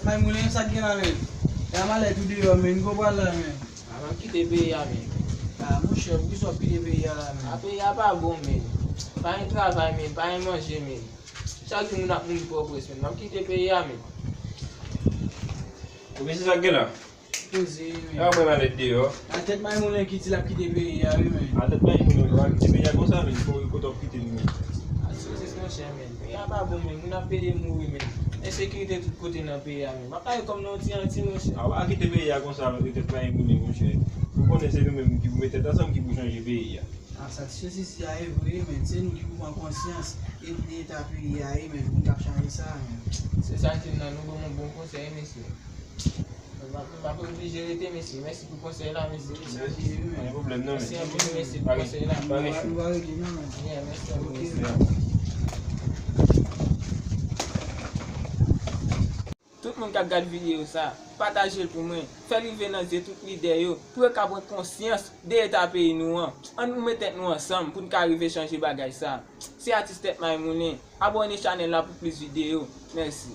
May mounen sak gen a men. Yaman le tout yo men, go pral la men. Aman kite pe ya men. Mon chef, qui soit pile pe ya la men. Ape ya pa bon men. Pa yon travay men, pa yon manje men. Chak di moun ap moun pou pres men. Mam kite pe ya men. Ou bisi sak gen la? Pose men. Ya mwen alet de yo. A tèt may mounen ki ti la kite pe ya men. Alet mwen yon kite pe ya kon sa men, yon kote kite nou. Asosis mon chen men. Pe ya pa bon men, moun ap pede mouri men. Insécurité tout côté dans le pays. Ma pas comme non anti mon cher. Ah, qui te paye comme ça, peut être pas un mon cher. Vous connaissez nous-mêmes qui vous mettez ensemble qui vous changer le pays. Ah, ça c'est si a évolué, mais c'est nous qui pouvons prendre conscience et l'état pays a mais nous avons changé ça. C'est ça qui nous avons un bon conseil, monsieur. On va pas obliger d'été, monsieur. Merci pour le conseil là, monsieur. Merci. Pas de problème, non. Merci un peu, merci pour le conseil là. On va régler, non, merci à vous. Tout le monde qui regarde la vidéo, partagez pour moi. Faites arriver dans les toutes les idées pour prendre conscience de l'état pays nous. On nous met nous ensemble pour nous arriver à changer les bagages. C'est artiste Maimoune. Abonnez à la chaîne pour plus de vidéos. Merci.